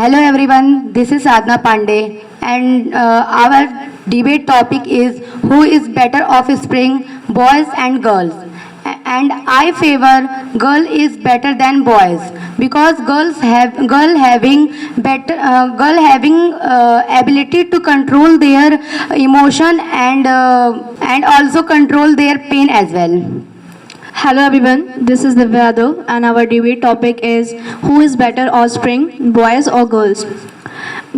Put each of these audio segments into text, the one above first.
Hello everyone, this is Sadhna Pandey and our debate topic is who is better offspring, boys and girls. And I favor girl is better than boys because girl having ability to control their emotion and also control their pain as well. Hello everyone, this is Divya Yadav and our debate topic is who is better offspring, boys or girls?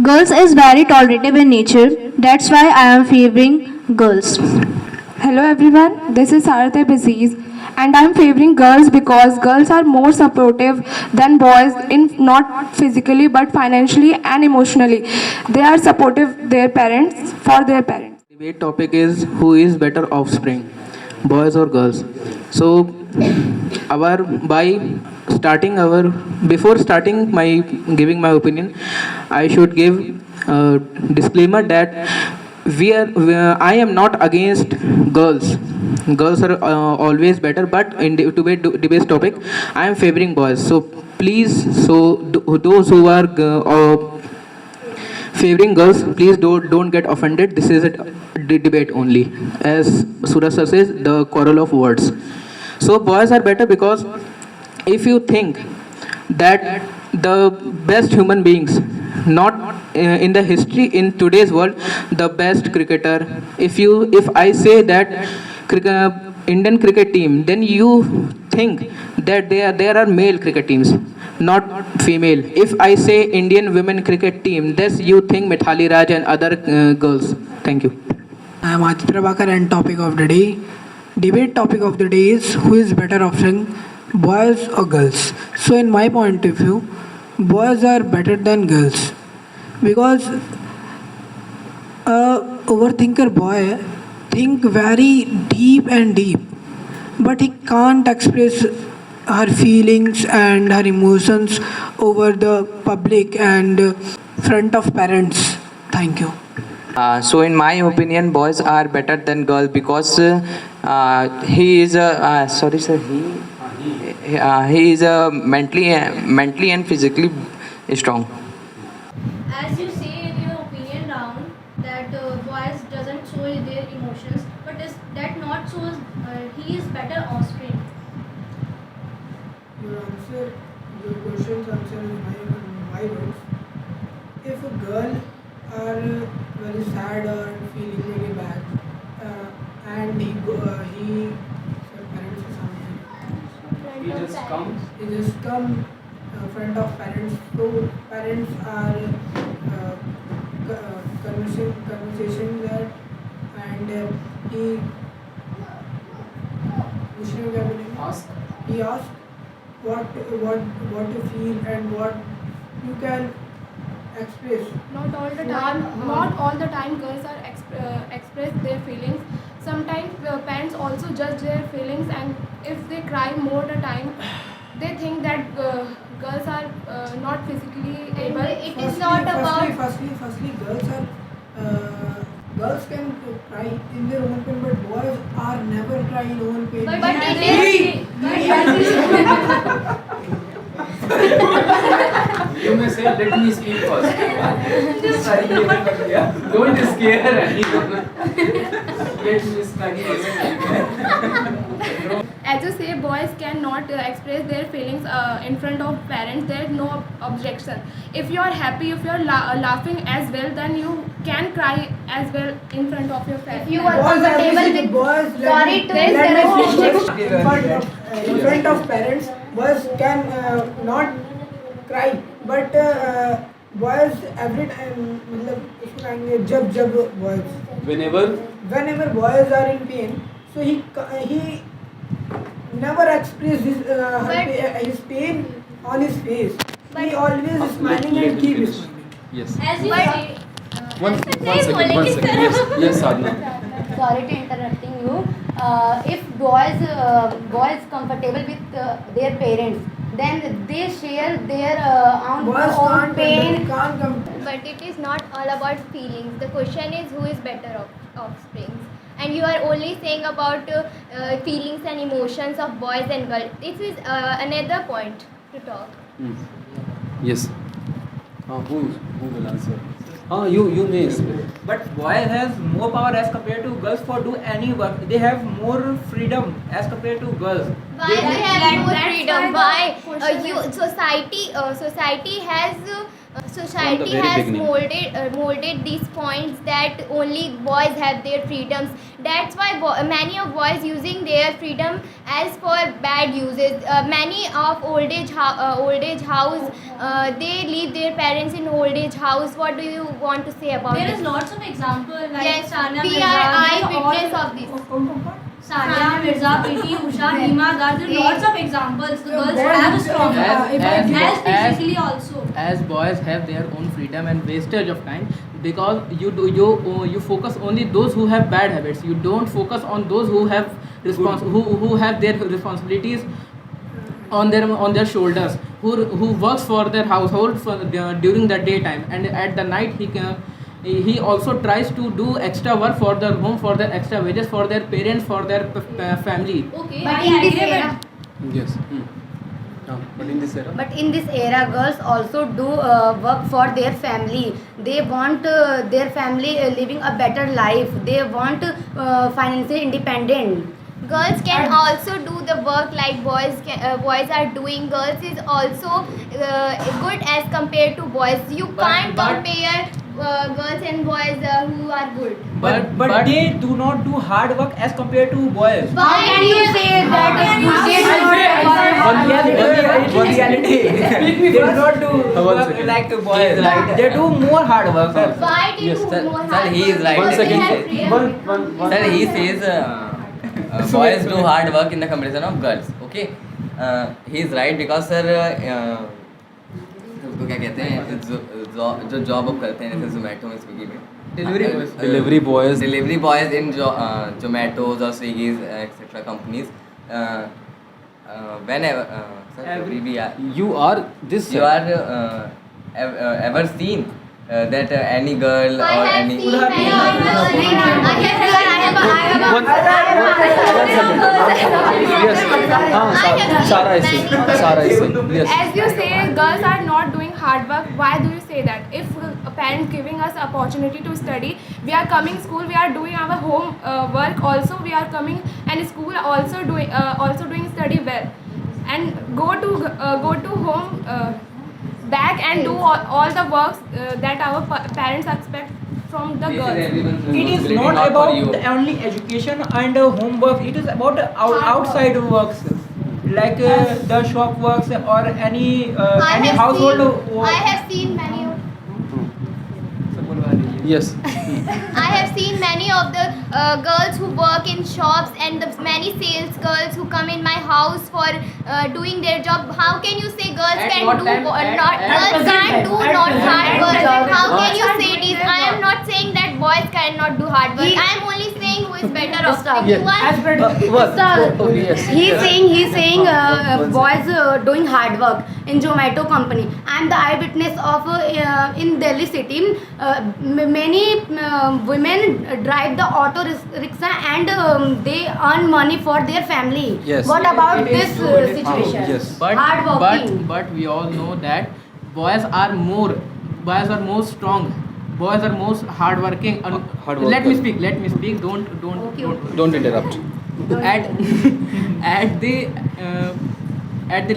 Girls is very tolerative in nature, that's why I am favoring girls. Hello everyone, this is Sarathe Baziz and I am favoring girls because girls are more supportive than boys in not physically but financially and emotionally. They are supportive their parents for their parents. Debate topic is who is better offspring, boys or girls. So, our by starting our before starting my giving my opinion, I should give a disclaimer that I am not against girls. Girls are always better, but in debate topic, I am favoring boys. So please, those who are favoring girls, please don't get offended. This is a debate only. As Suraj sir says, the quarrel of words. So boys are better because if you think that the best human beings, not in the history in today's world, the best cricketer. If I say that Indian cricket team, then you think that there are male cricket teams, not female. If I say Indian women cricket team, then you think Mithali Raj and other girls. Thank you. I am Aditya Prabhakar and topic of the day. Debate topic of the day is who is better offspring, boys or girls. So in my point of view, boys are better than girls because a overthinker boy think very deep, but he can't express her feelings and her emotions over the public and front of parents. Thank you. So in my opinion, boys are better than girls because he is a sorry sir he is a mentally and physically strong. As you say in your opinion round that boys doesn't show their emotions, but is that not shows he is better offspring. Your question's answer is my words. If a girl are very sad or feeling very bad, and her parents or something, he just come front of parents. So parents are conversation that, and he asked what you feel and what you can express. Not all the time. Not all the time girls are express their feelings. Sometimes parents also judge their feelings, and if they cry more the time, they think that girls are not physically able. It is not about. Firstly, girls can cry in their own pain, but boys are never cry in own pain. But it You may say, let me speak first. Don't scare anyone. Let me speak. As you say, boys cannot express their feelings in front of parents. There is no objection. If you are happy, if you are laughing as well, then you can cry as well in front of your parents. If you are comfortable with. Boys, Sorry to interrupt. but in front of parents, boys can not cry, but boys every time, मतलब इसको कहेंगे जब boys whenever boys are in pain, so he never express his pain on his face. He always smiling and keep smiling. Yes. As you say. One second. Yes, Sadhna. Sorry to interrupting you. If boys comfortable with their parents, then they share their own pain. Can't come. But it is not all about feelings. The question is who is better offspring. And you are only saying about feelings and emotions of boys and girls. This is another point to talk. Yes. Who will answer? You may speak. But boys has more power as compared to girls for do any work. They have more freedom as compared to girls. Why they have more freedom? Why society has very beginning. molded these points that only boys have their freedoms. That's why many of boys using their freedom as for bad uses. Many of old age house, they leave their parents in old age house. What do you want to say about There this? is lots of examples like Yes, Sania we Mirza. are these all- eyewitness of this. Sania Mirza, PT Usha, Hima Das. There are lots of examples. The girls have a strong as physically also. As boys have their own freedom and wastage of time, because you focus only those who have bad habits. You don't focus on those who have who have their responsibilities on their shoulders, who works for their household during the daytime, and at the night he also tries to do extra work for their home, for their extra wages, for their parents, for their family. Okay, But I in this agree with era, Yes. But in this era. But in this era, girls also do work for their family. They want their family living a better life. They want financially independent. Girls can also do the work like boys are doing. Girls is also good as compared to boys. You can't compare girls and boys who are good. But they do not do hard work as compared to boys. How can you say that One reality. They do not do work like boys. They do more hard work. Why do you do more hard he is work? right. Because One they second. have freedom. Sir, he says boys do hard work in the comparison of girls. Okay, he is right because sir उसको क्या कहते हैं जो job अब करते हैं जैसे जोमेटो में स्विगी में Delivery boys. delivery boys in Zomatos or Swiggy's etc companies whenever sir, we are, You are this. you are ever seen that any girl I or have any seen many Yes. Sara is saying. Sara is saying. Yes. As you say, girls are not doing hard work. Why do you say that? If a parent giving us opportunity to study, we are coming school, we are doing our home work also. We are coming and school also doing study well, and go to home back and do all the works that our parents expect from the girls. It is not about only education and homework. It is about outside works, like the shop works or any household work. I have seen many of Yes. I have seen many of the girls who work in shops and the many sales girls who come in my house for doing their job. How can you say girls At can what do time? not girls can't do not hard work? How can you say this? I am not saying that boys cannot do hard work. I am only saying who is better off. You are He's saying boys doing hard work in Zomato company. I'm the eyewitness of in Delhi city. Many women drive the auto rickshaw and they earn money for their family. Yes. What about It is this true, it is situation? Yes. Hard working. But we all know that boys are more strong. Boys are most hardworking. Hard Let me worker. speak. Don't. Don't interrupt. At the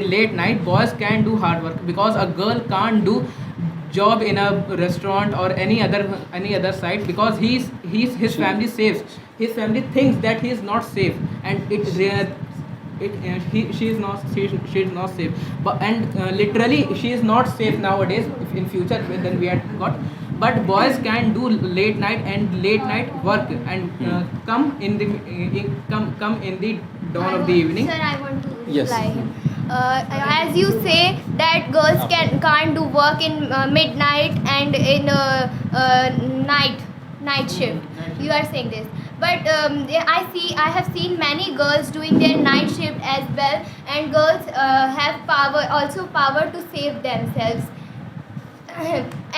late night, boys can do hard work because a girl can't do job in a restaurant or any other site because his family safe. His family thinks that he is not safe, and she is not safe. But literally she is not safe nowadays. In future, then we had got. But boys can do late night work and come in the dawn of the evening. Sir, I want to Yes. reply him. As you say that girls can't do work in midnight and in night shift. You are saying this, but I have seen many girls doing their night shift as well, and girls have power to save themselves.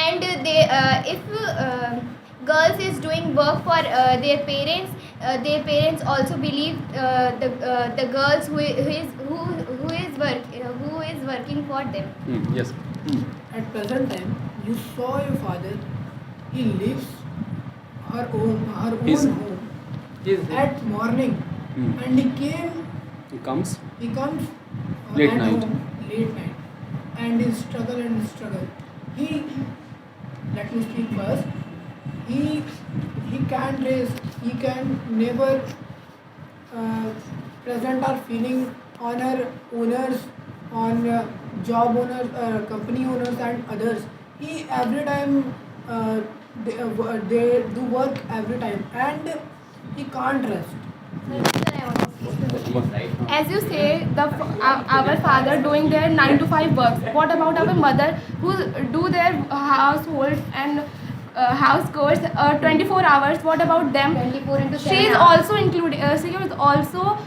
And they if girls is doing work for their parents also believe the girls who is working for them. Yes. at present time, you saw your father, he leaves her own home at morning, and he comes Late at night. home late night, and he struggle. He, let me speak first. He can never present our feeling on our owners, on job owners, company owners and others. He every time they do work every time, and he can't rest. As you say, our father doing their 9 to 5 works. What about our mother who do their household and house chores 24 hours? What about them? 24 into 7 She is hours. also included. She is also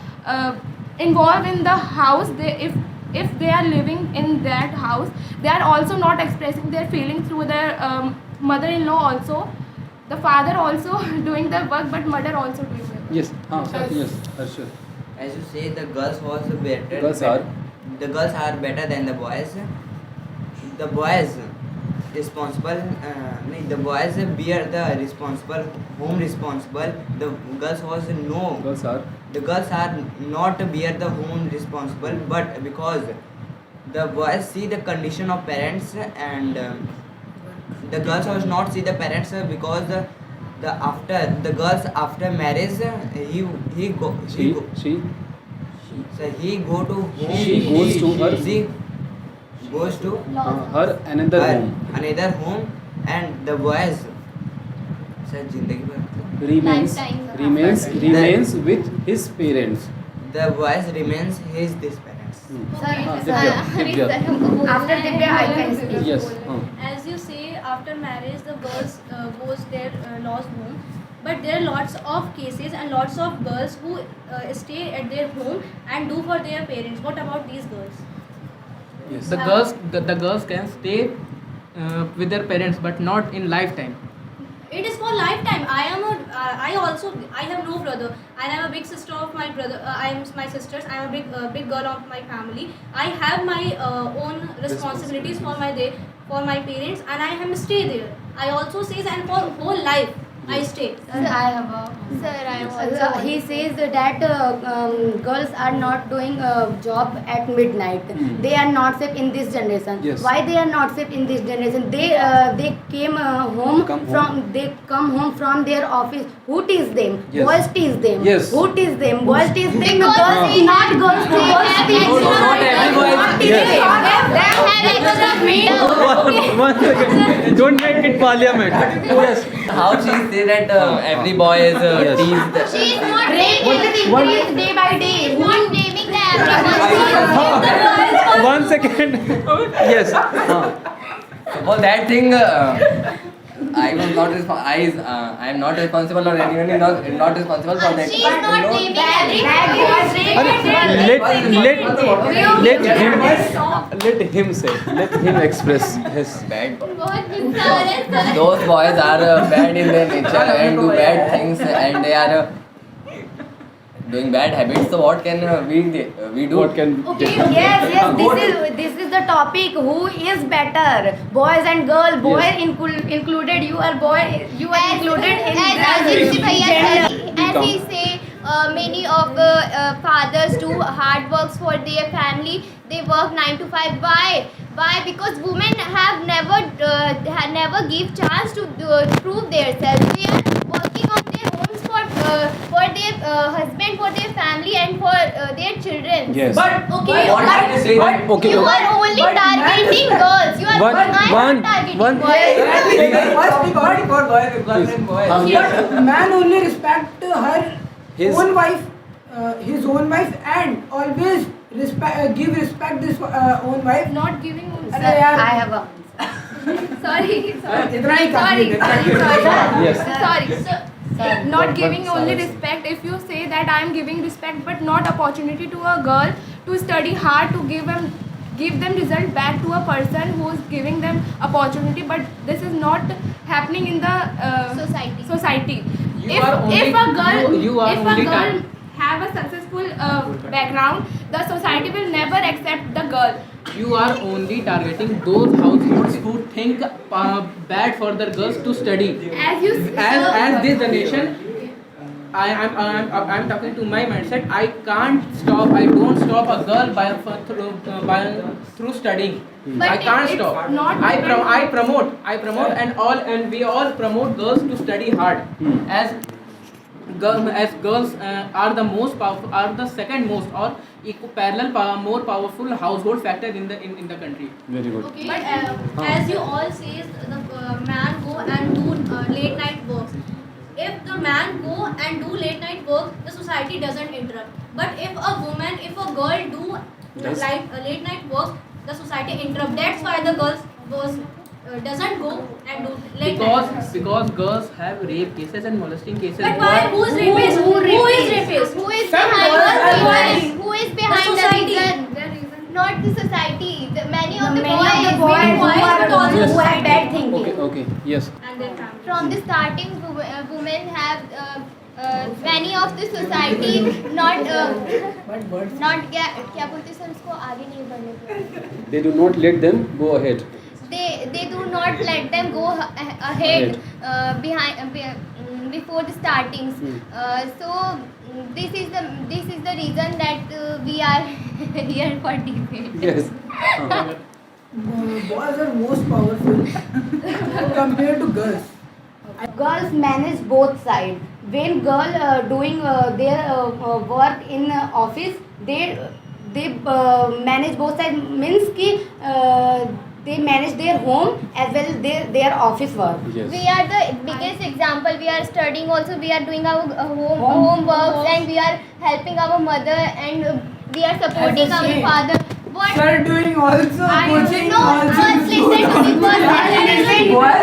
involved in the house. If they are living in that house, they are also not expressing their feelings through their mother-in-law. Also, the father also doing the work, but mother also doing the work. Yes. Yes. Harshad. As you say, the girls was better. The girls are better than the boys. The boys responsible. The boys bear the responsible, home responsible. The girls was no. Girls are. The girls are not bear the home responsible, but because the boys see the condition of parents, and the girls was not see the parents because the girls after marriage he go She. so he go to home. She goes to her. She goes to Her another her home. another home, and the boys sir zindagi bhar Remains with his parents. the boys remains his parents. Divya. After Divya, I can speak. Yes. As you say, after marriage, the girls goes their lost home. But there are lots of cases and lots of girls who stay at their home and do for their parents. What about these girls? Yes. The girls can stay with their parents, but not in lifetime. It is for lifetime. I have no brother, and I am a big sister of my brother. I am my sisters. I am a big girl of my family. I have my own responsibilities for my parents, and I am stay there. I also says, and for whole life I stay. I have a. Sir, I am also. He says that girls are not doing job at midnight. They are not safe in this generation. Yes. Why they are not safe in this generation? They came home Come from home. they come home from their office. Who tease them? Yes. Boys tease them. Yes. Who tease them? Boys tease them. Because Girls they not girls. Girls tease them. not every boy- Not tease Yes. them. They have extra freedom. One second. Don't make it parliament. Yes. How she say that every boy is teased. She is not Break blaming. everything. Break day by day. She is not blaming the everyone. 1 second. Yes. For that thing, I was not I am not responsible, or anyone is not responsible for that. She is not blaming everyone. Let him say. Let him express his. Bad. बहुत गुस्सा हो रहा है sir. Those boys are bad in their nature and do bad things, and they are doing bad habits. So what can we do? What can Okay, yes, this is the topic. Who is better, boys and girl? Boy included. You are boy. You are included in As that Ajit Bhaiya gender. said, as he say, many of fathers do hard works for their family. They work 9 to 5. Why? Because women have never give chance to prove themselves. They are working on their homes for their husband, for their family, and for their children. Yes. But Okay, What can you say that? Okay. you are only targeting girls. You are One- not targeting one- boys. But man only respect His- own wife, his own wife, and always give respect this own wife. Not giving. अरे यार, I have a. Sorry. इतना ही काफी है. Yes. Sorry. Not giving only respect. If you say that I am giving respect but not opportunity to a girl to study hard, to give them result back to a person who is giving them opportunity, but this is not happening in the society. You are only- if a girl you are if a only girl have a successful background, the society will never accept the girl. you are only targeting those households who think bad for their girls to study. As you As this generation, I'm talking to my mindset. I can't stop. I don't stop a girl through studying. But I can't it's stop. not I promote, and we all promote girls to study hard. As girls are the most powerful, are the second most or more powerful household factor in the country. Very good. Okay. But as you all say, the man go and do late night works. If the man go and do late night work, the society doesn't interrupt. But if a girl do Does. late night work, the society interrupt. That's why the girls doesn't go and do late night works. Because girls have rape cases and molesting cases. But why? Who is rapist? Who is rapist? Who is Some behind girls are the lying. reason? Who is behind The the society. reason? Not the society. Many of the Many of the boys boys but also Yes. who have bad thinking. Okay, yes. And their family. From the starting, women have many of the society not क्या बोलते हैं उसको आगे नहीं बढ़ने देते. They do not let them go ahead. They do not let them go ahead before the startings. So this is the reason that we are here for debate. Yes. Boys are most powerful compared to girls. Girls manage both sides. When girl doing their work in office, they manage both sides. Means ki they manage their home as well as their office work. Yes. We are the biggest example. We are studying also. We are doing our homeworks and we are helping our mother and we are supporting As a our same. father. What? Sir doing also I coaching no, also. first listen to me. First listen to me. Boys